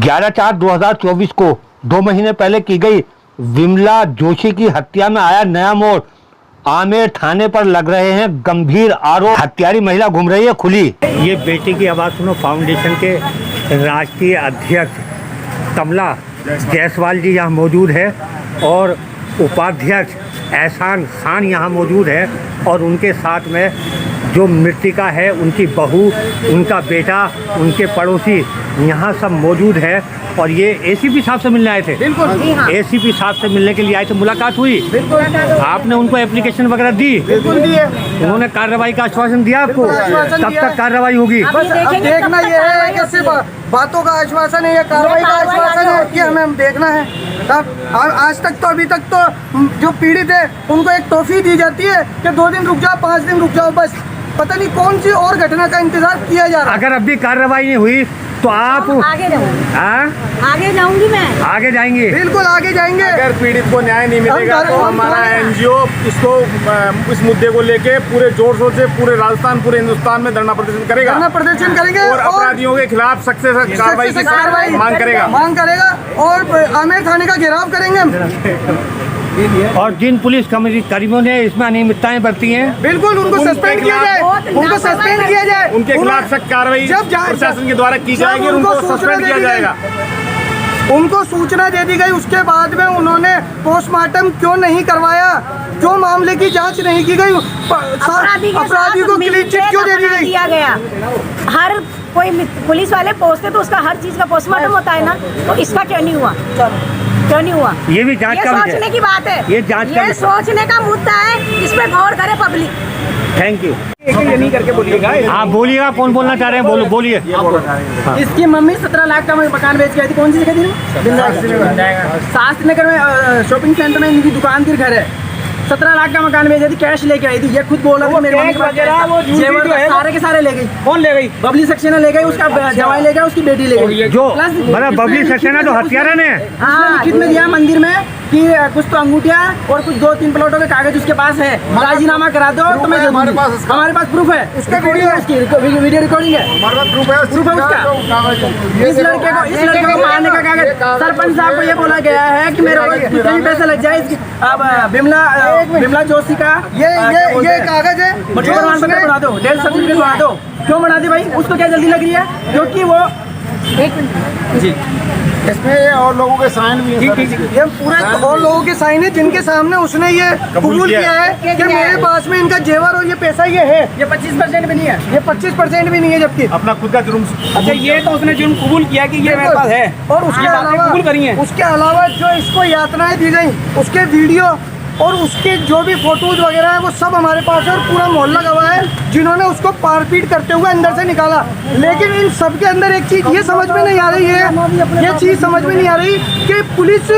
11/4/2024 को 2 महीने पहले की गई विमला जोशी की हत्या में आया नया मोड़। आमेर थाने पर लग रहे हैं गंभीर आरोप। हत्यारी महिला घूम रही है खुली। ये बेटी की आवाज़ सुनो फाउंडेशन के राष्ट्रीय अध्यक्ष कमला जायसवाल जी यहाँ मौजूद है और उपाध्यक्ष एहसान खान यहाँ मौजूद है और उनके साथ में जो मृतिका है उनकी बहू, उनका बेटा, उनके पड़ोसी यहाँ सब मौजूद है। और ये एसीपी साहब से मिलने आए थे। बिल्कुल एसीपी साहब से मिलने के लिए आए थे, मुलाकात हुई। बिल्कुल आपने उनको एप्लीकेशन वगैरह दी? बिल्कुल दिए। उन्होंने कार्रवाई का आश्वासन दिया आपको? कब तक कार्रवाई होगी? बस अब देखना ये है कि सिर्फ बातों का आश्वासन है या कार्रवाई का आश्वासन है कि हमें देखना है। तब आज तक तो अभी तक तो जो पीड़ित है उनको एक टॉफी दी जाती है कि 2 दिन रुक जाओ, 5 दिन रुक जाओ, बस पता नहीं कौन सी और घटना का इंतजार किया जा रहा है। अगर अभी कार्रवाई नहीं हुई तो आप आगे जाऊंगी। आगे जाऊंगी मैं। आगे जाएंगे? बिल्कुल आगे जाएंगे। अगर पीड़ित को न्याय नहीं मिलेगा तो हमारा एनजीओ इसको इस मुद्दे को लेके पूरे जोर शोर से पूरे राजस्थान, पूरे हिंदुस्तान में धरना प्रदर्शन करेगा। धरना प्रदर्शन करेंगे और अपराधियों के खिलाफ सख्त से सख्त कार्रवाई की मांग करेगा और आमेर थाने का घेराव करेंगे हम। और जिन पुलिस कर्मियों ने इसमें अनियमितताएं बरती हैं बिल्कुल उनको सस्पेंड किया जाए, उनको सस्पेंड किया जाए, उनके खिलाफ सख्त कार्रवाई प्रशासन के द्वारा की जाएगी और उनको सस्पेंड किया जाएगा। उनको सूचना दे दी गई, उसके बाद में उन्होंने पोस्टमार्टम क्यों नहीं करवाया, जो मामले की जांच नहीं की गई, अपराधी को क्लीन चिट क्यों दे दी गई? दिया गया। हर कोई पुलिस वाले पहुंचते तो उसका हर चीज का पोस्टमार्टम होता है ना, तो इसका क्यों नहीं हुआ? क्यों नहीं हुआ? ये भी जांच का सोचने की बात है। ये जांच का सोचने का मुद्दा है, इस पे गौर करे पब्लिक। Thank you. ये नहीं करके बोलिएगा। आप बोलिएगा, कौन बोलना चाह रहे हैं? बोलिए। इसकी मम्मी 17 लाख का मकान बेच गई थी। कौन सी जगह थी? शास्त्री नगर में शॉपिंग सेंटर में इनकी दुकान थी, घर है। 17 लाख का मकान बेची थी, कैश लेके आई थी। ये खुद बोला था मेरे मम्मी के पास सारे के सारे ले गई। कौन ले गई? बबली सक्सेना ले गई, उसका जवाई ले गया, उसकी बेटी ले गई। जो मतलब बबली सक्सेना जो हत्यारा ने लिखित में दिया मंदिर में कि कुछ तो अंगूठिया और कुछ 2-3 प्लॉटों के कागज उसके पास है, राजीनामा करा दो तो मैं हमारे पास प्रूफ है, उसका वीडियो रिकॉर्डिंग है, हमारे पास प्रूफ है उसका। इस लड़के को मारने का कागज सरपंच साहब को ये बोला गया है कि मेरे को कितने भी पैसे लग जाए। अब विमला जोशी का ये कागज है, प्रमाण पत्र बना दो, डेथ सर्टिफिकेट बना दो। क्यों बना दी भाई? उसको क्या जल्दी लग रही है? क्योंकि वो जी इसमें और लोगों के साइन भी हैं। ये पूरे और लोगों के साइन है जिनके सामने उसने ये कबूल किया है कि मेरे पास में इनका जेवर और ये पैसा ये है। ये 25% भी नहीं है, ये 25% भी नहीं है, जबकि अपना खुद का जुर्म। अच्छा, ये तो उसने जुर्म कबूल किया कि ये मेरे पास है और उसके अलावा कबूल करी है। उसके अलावा जो इसको यातनाएं दी गई, उसके वीडियो और उसके जो भी फोटोज वगैरह है वो सब हमारे पास है और पूरा मोहल्ला गवाह है जिन्होंने उसको मारपीट करते हुए अंदर से निकाला। लेकिन इन सब के अंदर एक चीज ये समझ में नहीं आ रही है, ये चीज समझ में नहीं आ रही कि पुलिस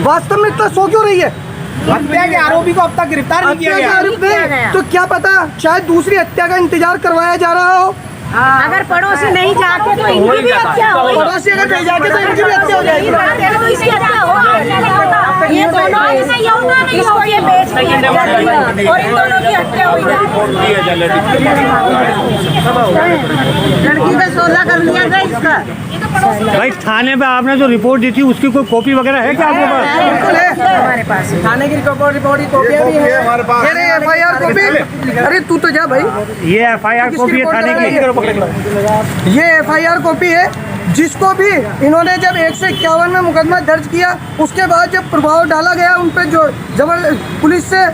वास्तव में इतना सो क्यों रही है। हत्या के आरोपी को अब तक गिरफ्तार नहीं किया गया। तो क्या पता शायद दूसरी हत्या का इंतजार करवाया जा रहा हो। अगर पड़ोसी नहीं जाते तो इनकी भी हत्या हो। पड़ोसी अगर नहीं जाते तो इनकी भी हत्या हो जाएगी। तो इसकी हत्या हो। ये दोनों ऐसे होगा नहीं हो, ये बेच और इन दोनों की हत्या हुई। लड़की का 16 कर लिया गया इसका। भाई थाने पे आपने जो रिपोर्ट दी थी उसकी कोई कॉपी वगैरह है क्या आपके पास? बिल्कुल है हमारे पास, थाने की रिपोर्ट की कॉपियां भी है हमारे पास। ये FIR कॉपी। अरे तू तो जा भाई। ये FIR कॉपी है थाने की। ये FIR कॉपी है जिसको भी इन्होंने जब 151 में मुकदमा दर्ज किया, उसके बाद जब प्रभाव डाला गया उन पर जो पुलिस से,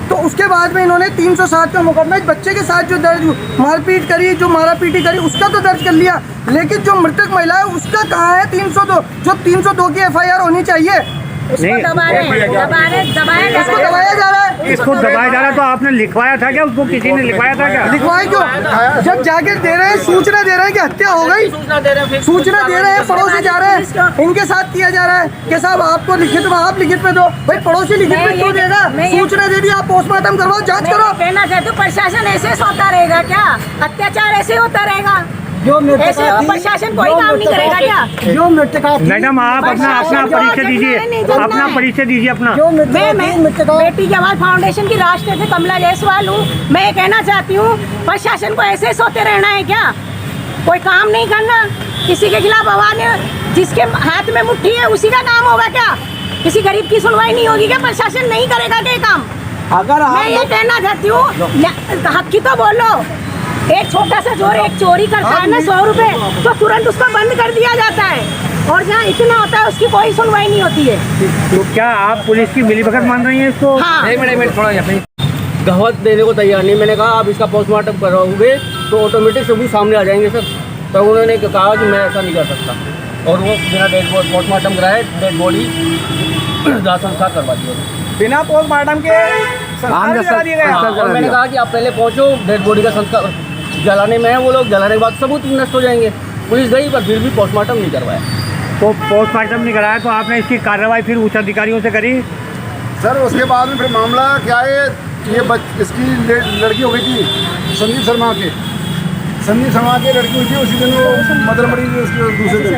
तो उसके बाद में इन्होंने 307 में मुकदमा बच्चे के साथ जो दर्ज मारपीट करी, जो मारापीटी करी, उसका तो दर्ज कर लिया। लेकिन जो मृतक महिला है उसका कहाँ है 302? जो 302 की FIR होनी चाहिए उसको दबाया जा रहा है। इसको दबाया जा रहा है। तो आपने लिखवाया था क्या? उसको किसी ने लिखवाया था क्या? लिखवाया क्यों? जब जाके दे रहे हैं, सूचना दे रहे हैं कि हत्या हो गई, सूचना दे रहे हैं, पड़ोसी जा रहे हैं, इनके साथ किया जा रहा है कि साहब आपको लिखित में, आप लिखित में दो। भाई पड़ोसी लिखित में क्यों देगा? सूचना दे दी, आप पोस्टमार्टम करवाओ, जाँच करो। कहना चाहते हो प्रशासन ऐसे होता रहेगा क्या? अत्याचार ऐसे होता रहेगा? ऐसे प्रशासन कोई काम नहीं करेगा क्या? जो मृतका मैडम आप अपना परिचय दीजिए, अपना परिचय दीजिए अपना। मैं बेटी की आवाज़ फाउंडेशन की राष्ट्रीय अध्यक्ष कमला जायसवाल हूँ। मैं ये कहना चाहती हूँ प्रशासन को ऐसे सोते रहना है क्या? कोई काम नहीं करना, किसी के खिलाफ आवाज है, जिसके हाथ में मुट्ठी है उसी का काम होगा क्या? किसी गरीब की सुनवाई नहीं होगी क्या? प्रशासन नहीं करेगा क्या काम? अगर मैं ये कहना चाहती हूँ, हक की तो बोलो। एक छोटा सा चोर एक चोरी करता है ना 100 रुपए, तो तुरंत उसको बंद कर दिया जाता है, और जहाँ इतना होता है उसकी कोई सुनवाई नहीं होती है। तो क्या आप पुलिस की मिलीभगत मान रही हैं इसको? हाँ, एक मिनट थोड़ा यहाँ पे गवाह देने को तैयार नहीं। मैंने कहा आप इसका पोस्टमार्टम कराओगे तो ऑटोमेटिक सबूत सामने आ जाएंगे सर। तो उन्होंने कहा कि मैं ऐसा नहीं कर सकता, और वो बिना पोस्टमार्टम कराए डेड बॉडी दाह संस्कार करवा दिया। बिना पोस्टमार्टम के संस्कार भी करा दिए गए। और मैंने कहा कि आप पहले पहुँचो, डेड बॉडी का संस्कार जलाने में है वो लोग, जलाने के बाद सबूत नष्ट हो जाएंगे। पुलिस गई पर फिर भी पोस्टमार्टम नहीं करवाया। तो पोस्टमार्टम नहीं कराया तो आपने इसकी कार्रवाई फिर उच्च अधिकारियों से करी? सर उसके बाद में फिर मामला क्या है, ये इसकी लड़की हो गई थी संदीप शर्मा की लड़की हुई थी, उसी दिन वो मदर मरी थी उसके दूसरे दिन।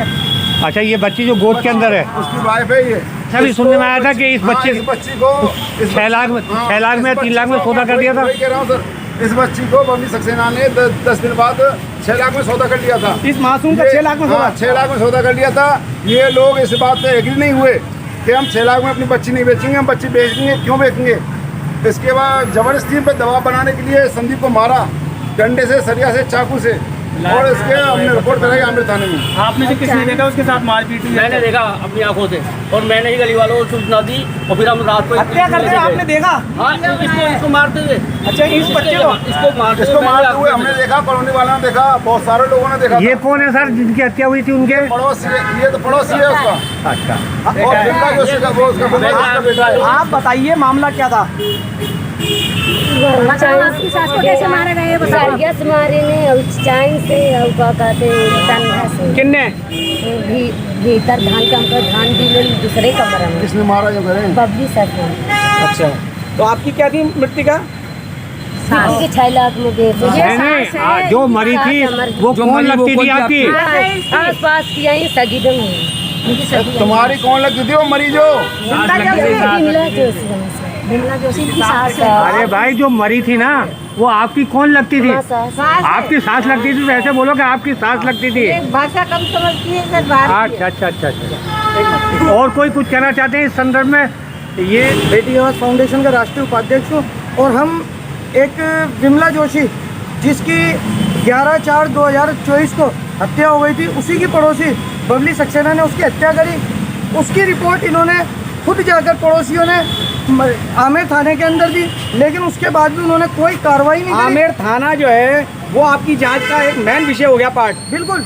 अच्छा, ये बच्ची जो गोद के अंदर है उसकी वाइफ है ये। सभी सुनने में आया था कि इस बच्चे इस बच्ची को 6 लाख में 3 लाख में सौदा कर दिया था। वही कह रहा हूँ सर, इस बच्ची को बबली सक्सेना ने 10 दिन बाद 6 लाख में सौदा कर लिया था। इस मासूम का 6 लाख में सौदा? 6 लाख में सौदा कर लिया था। ये लोग इस बात पे एग्री नहीं हुए कि हम 6 लाख में अपनी बच्ची नहीं बेचेंगे, हम बच्ची बेचेंगे। क्यों बेचेंगे? इसके बाद जबरदस्ती पे दबाव बनाने के लिए संदीप को मारा डंडे से, सरिया से, चाकू से, और इसके हमने रिपोर्ट कराई आमिर थाने में। आपने से किसने देखा उसके साथ मारपीट हुई? मैंने देखा अपनी आंखों से, और मैंने ही गली वालों को सूचना दी, और फिर हम रात को हत्या करते हुए आपने देखा? हाँ, इसको मारते हुए। अच्छा, इस बच्चे को इसको मारते हुए हमने देखा, कॉलोनी वालों ने देखा, बहुत सारे लोगों ने देखा। ये कौन है सर जिनकी हत्या हुई थी? उनके पड़ोसी है, ये तो पड़ोसी है उसका। अच्छा, और बिल्ला जोशी का वो उसका बेटा है। आप बताइए मामला क्या था? आपकी सास को कैसे मारा गया है बताओ? गैस मारे ने और चाइन से और क्या कहते हैं से किन्ने? भीतर धान का हमको धान भी ले दूसरे कमरा में किसने मारा जो करें? बबली सर अच्छा, तो आपकी क्या थी मृतिका? की 6 लाख में दे दो। नहीं, जो मरी थी वो कौन लगती थी आपकी? आस पास की आई सगीदम है। तुम्हारी कौन लगती थी वो मरी जो? बिमला जोशी की सास है। अरे भाई, जो मरी थी ना वो आपकी कौन लगती थी? आपकी सास लगती थी? तो ऐसे बोलो कि आपकी सास लगती थी। भाषा कम समझती है सर बाहर की। अच्छा। और कोई कुछ कहना चाहते हैं इस संदर्भ में? ये बेटी आवाज़ फाउंडेशन का राष्ट्रीय उपाध्यक्ष हूँ, और हम एक विमला जोशी जिसकी 11/4/2024 को हत्या हो गई थी, उसी की पड़ोसी बबली सक्सेना ने उसकी हत्या करी। उसकी रिपोर्ट इन्होंने खुद जाकर पड़ोसियों ने आमेर थाने के अंदर दी, लेकिन उसके बाद भी उन्होंने कोई कार्रवाई नहीं की। आमेर थाना जो है वो आपकी जांच का एक मेन विषय हो गया पार्ट। बिल्कुल,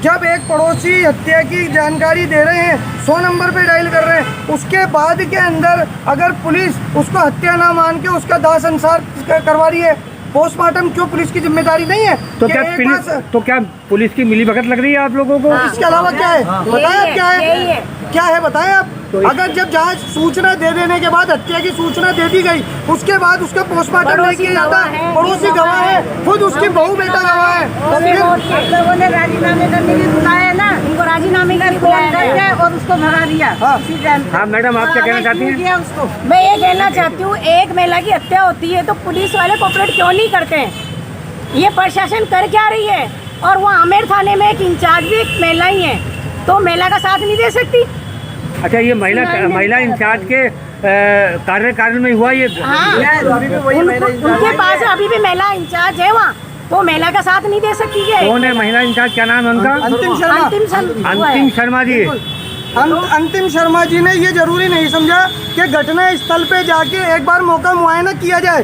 जब एक पड़ोसी हत्या की जानकारी दे रहे हैं, 100 नंबर पे डायल कर रहे हैं, उसके बाद के अंदर अगर पुलिस उसको हत्या ना मान के उसका दाह संस्कार करवा रही है, पोस्टमार्टम क्यों पुलिस की जिम्मेदारी नहीं है? तो क्या पुलिस की मिलीभगत लग रही है आप लोगों को? इसके अलावा क्या है बताएं? क्या है बताएं आप? अगर जब जांच सूचना दे देने के बाद हत्या की सूचना दे दी गई, उसके बाद उसका पोस्टमार्टम नहीं किया जाता, पड़ोसी गवाह है, खुद उसकी बहू बेटा गवाह है, लोगों ने राजीनामे करने के लिए बुलाया ना, उनको राजीनामे के लिए बुलाया और उसको भगा दिया। हाँ मैडम, आप क्या कहना चाहती हैं? उसको मैं ये कहना चाहती हूँ, एक महिला की हत्या होती है तो पुलिस वाले कोऑपरेट क्यों नहीं करते हैं? ये प्रशासन कर क्या रही है? और वो आमेर थाने में एक इंचार्ज भी एक महिला ही है, तो महिला का साथ नहीं दे सकती। अच्छा, ये महिला इंचार्ज के कार्यकाल में हुआ ये? हाँ, उनके पास अभी भी महिला इंचार्ज है वहाँ, तो महिला का साथ नहीं दे सकती है। कौन है महिला इंचार्ज? क्या नाम है उनका? अंतिम शर्मा जी। अंतिम शर्मा जी ने ये जरूरी नहीं समझा कि घटना स्थल पे जाके एक बार मौका मुआयना किया जाए।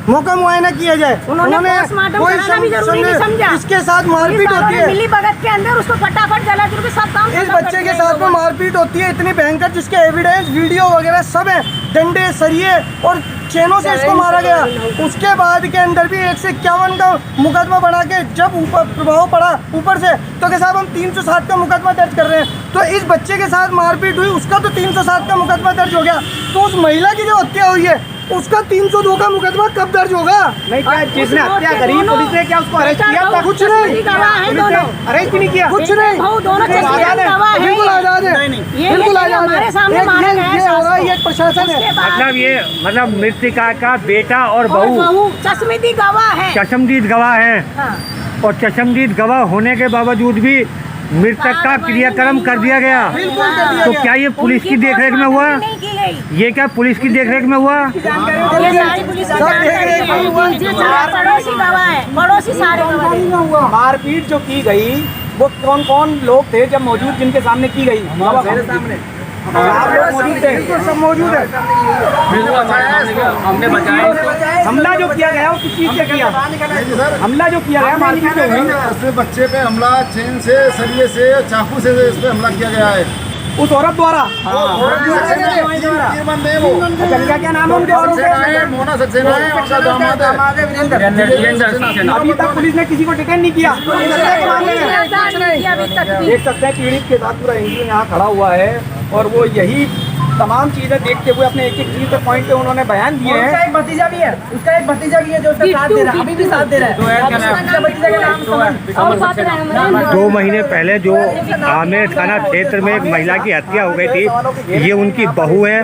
उन्होंने पोस्टमार्टम कराना भी जरूरी नहीं समझा। इसके साथ मारपीट होती है, मिली भगत के अंदर उसको फटाफट जला के सब काम। इस बच्चे के साथ में मारपीट होती है इतनी भयंकर, जिसके एविडेंस वीडियो वगैरह सब है। डंडे, सरिये और चेनों से इसको मारा गया। उसके बाद के अंदर भी 151 का मुकदमा बना के जब ऊपर प्रभाव पड़ा ऊपर से, तो के साहब हम 307 का मुकदमा दर्ज कर रहे हैं। तो इस बच्चे के साथ मारपीट हुई, उसका तो 307 का मुकदमा दर्ज हो गया, तो उस महिला की जो हत्या हुई है उसका 302 का मुकदमा कब दर्ज होगा? नहीं, क्या जिसने हत्या करी पुलिस ने क्या उसको अरेस्ट किया था? कुछ नहीं, अरेस्ट नहीं किया, कुछ नहीं, बिल्कुल आजाद है, बिल्कुल आजाद है। ये हो रहा है, ये प्रशासन है। मतलब मृतिका का बेटा और बहू चश्मदीद गवाह है। चश्मदीद गवाह है। और चशमदीद गवाह होने के बावजूद भी मृतक का क्रियाक्रम कर दिया गया। तो क्या ये पुलिस की देखरेख में हुआ? नहीं की गई। ये क्या पुलिस की देखरेख में हुआ? ये सारी पुलिस की जानकारी है। ये सारे पड़ोसी गवाह है, पड़ोसी सारे गवाह हैं। मारपीट जो की गई वो कौन कौन लोग थे जब मौजूद, जिनके सामने की गई? मेरे सामने आप लोग मौजूद थे? सब मौजूद है। हमने बचाया। हमला जो किया गया वो किस चीज से किया? हमला जो किया गया मारपीट जो हुई, इसमें बच्चे पे हमला चेन से, सरिये से, चाकू से इस पे हमला किया गया है। उस औरत द्वारा। तीन बंदे हैं वो। अच्छा, क्या नाम है उनके औरत सक्सेना है, मोना सक्सेना है, उनका दामाद है वीरेंद्र। अभी तक पुलिस ने किसी को डिटेन नहीं किया। अभी तक भी। देख सकते हैं पीड़ित के साथ पूरा एनजीओ यहाँ खड़ा हुआ है और वो यही तमाम चीजें देखते हुए अपने एक एक चीज के पॉइंट पे उन्होंने बयान दिए हैं। उसका एक भतीजा भी है, उसका एक भतीजा भी है जो उसका साथ दे रहा है, अभी भी साथ दे रहा है। उसका भतीजा का नाम समझ। 2 महीने पहले जो आमेर थाना क्षेत्र में एक महिला की हत्या हो गई थी, ये उनकी बहू है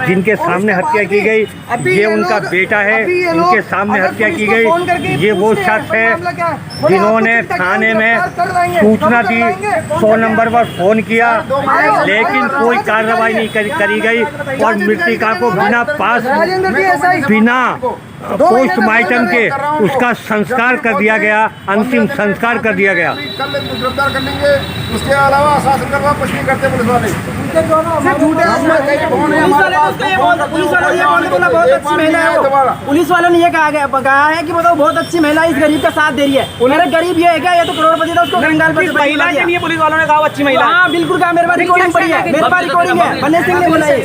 जिनके सामने हत्या की गई। ये उनका बेटा है, इनके सामने हत्या की गई। ये वो शख्स है जिन्होंने थाने में सूचना दी, 100 नंबर पर फोन किया, लेकिन कोई कार्रवाई नहीं करी गई और मृतिका को बिना पोस्टमार्टम के उसका संस्कार कर दिया गया, अंतिम संस्कार कर दिया गया। कल गिरफ्तार कर लेंगे, उसके अलावा आश्वासन करवा कुछ नहीं करते पुलिस वाले। पुलिस वालों ने ये कहा है कि बताओ बहुत अच्छी महिला इस गरीब का साथ दे रही है। मेरा गरीब ये है क्या? ये तो करोड़पति था, उसको गंगाल पर महिला के लिए पुलिस वालों ने कहा अच्छी महिला। हाँ बिल्कुल कहा, मेरे पास रिकॉर्डिंग पड़ी है, मेरे पास रिकॉर्डिंग है। बन्ने सिंह ने बोला ये।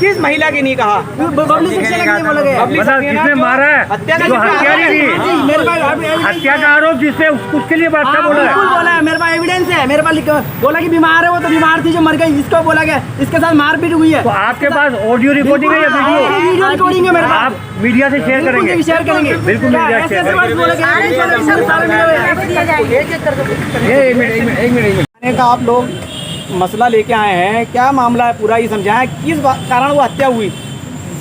किस महिला के नहीं कहा? बबली सक्सेना के लिए बोला गया। मतलब जिसने मारा है, जो हत्यारी थी, मेरे पास हत्या का आरोप जिससे उसके लिए बात बोला है। बोला है, मेरे पास एविडेंस है, मेरे पास बोला कि बीमार है, वो तो बीमार थी जो मर गई, इसको बोला गया इसके साथ मारपीट हुई है। तो आपके पास ऑडियो रिकॉर्डिंग है या वीडियो रिकॉर्डिंग है मेरे पास? आप मीडिया से शेयर करेंगे? शेयर करेंगे बिल्कुल मीडिया से शेयर करेंगे। का आप लोग मसला लेके आए हैं, क्या मामला है पूरा ये समझाएं, किस कारण वो हत्या हुई?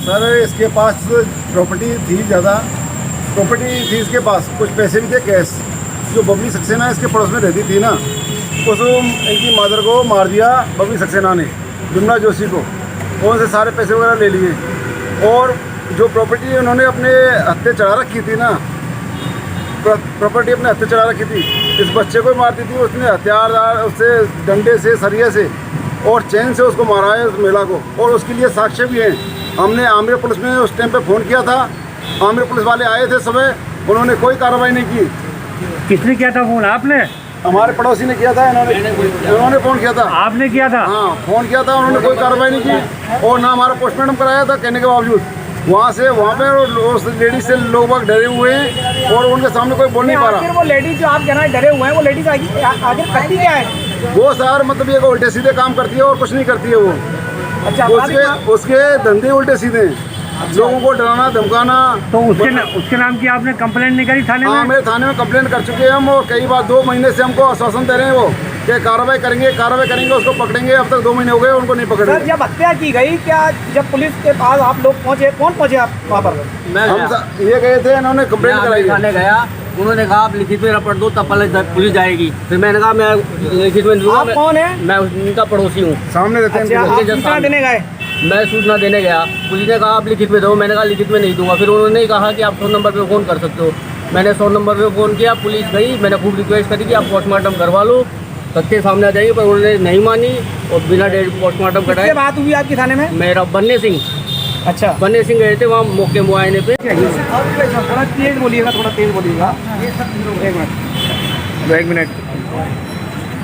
सर इसके पास प्रॉपर्टी थी, ज़्यादा प्रॉपर्टी थी इसके पास, कुछ पैसे भी थे कैश। जो बबली सक्सेना इसके पड़ोस में रहती थी ना, उसको इनकी मदर को मार दिया बबली सक्सेना ने, विमला जोशी को। उनसे सारे पैसे वगैरह ले लिए और जो प्रॉपर्टी उन्होंने अपने हत्थे चढ़ा रखी थी ना, प्रॉपर्टी अपने हत्थे चढ़ा रखी थी, इस बच्चे को मारती थी उसने, हथियारदार उससे डंडे से, सरिये से और चैन से उसको मारा है उस महिला को। और उसके लिए साक्ष्य भी हैं। हमने आमेर पुलिस में उस टाइम पे फ़ोन किया था, आमेर पुलिस वाले आए थे सुबह, उन्होंने कोई कार्रवाई नहीं की। किसने किया था फोन? आपने? हमारे पड़ोसी ने किया था, इन्होंने फ़ोन किया था। आपने किया था? हाँ फ़ोन किया था, उन्होंने कोई कार्रवाई नहीं की और ना हमारा पोस्टमार्टम कराया था कहने के बावजूद। वहाँ पे उस लेडीज से लोग बाग डरे हुए हैं और उनके सामने कोई बोल नहीं पा रहा। वो लेडीज जो आप कहना डरे हुए हैं, वो लेडीज आगे करती क्या है? वो सर मतलब ये उल्टे सीधे काम करती है और कुछ नहीं करती है वो। अच्छा, उसके धंधे उल्टे सीधे, लोगों को डराना धमकाना। तो उसके नाम की आपने कंप्लेंट नहीं करी थाने में? हाँ मेरे थाने में कंप्लेंट कर चुके हैं हम और कई बार 2 महीने से हमको आश्वासन दे रहे हैं वो कि कार्रवाई करेंगे, उसको पकड़ेंगे। अब तक 2 महीने हो गए उनको नहीं पकड़े। सर जब हत्या की गई, क्या जब पुलिस के पास आप लोग पहुँचे, कौन पहुँचे आप वहाँ पर? हम ये गए थे, इन्होंने कंप्लेंट कराई है। थाने गया, उन्होंने कहा आप लिखित में रपट दो तब पुलिस जाएगी। फिर मैंने कहा मैं लिखित में दूंगा। आप कौन है? मैं उनका पड़ोसी हूँ। सामने रहते हैं। आप सूचना देने गए? मैं सूचना देने गया, पुलिस ने कहा आप लिखित में दो, मैंने कहा लिखित में नहीं दूंगा। फिर उन्होंने कहा कि आप 100 नंबर पे फ़ोन कर सकते हो। मैंने 100 नंबर पे फ़ोन किया, पुलिस गई, मैंने खूब रिक्वेस्ट करी कि आप पोस्टमार्टम करवा लो, सत्य सामने आ जाएगी, पर उन्होंने नहीं मानी और बिना डेट पोस्टमार्टम कराए। बात हुई आपकी थाने में? मेरा बन्ने सिंह। अच्छा, बन्ने सिंह गए थे वहाँ मौके मुआयने पे। थोड़ा तेज बोलिएगा, थोड़ा तेज बोलिएगा। एक मिनट।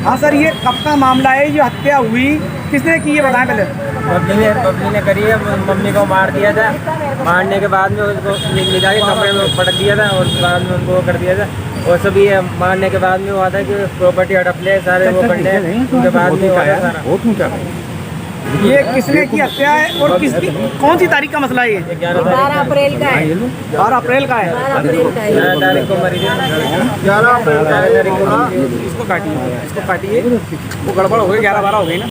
हाँ सर, ये कब का मामला है? ये हत्या हुई किसने की, ये बताएं पहले। बबली ने करी है। मम्मी को मार दिया था, मारने के बाद में उनको निकाल के कमरे में पटक दिया था और बाद में उनको कर दिया था। और सभी मारने के बाद में हुआ था कि प्रॉपर्टी हड़प ले सारे वो कर ले, उसके बाद में हुआ था सारा। ये किसने की हत्या है और किसकी, कौन सी तारीख का मसला है ये? 12 अप्रैल का है। 12 अप्रैल का है। 12 अप्रैल का है। 11 तारीख को मरी थी। 11 अप्रैल इसको काटिए, इसको काटिए, वो गड़बड़ हो गई, 11-12 हो गई ना।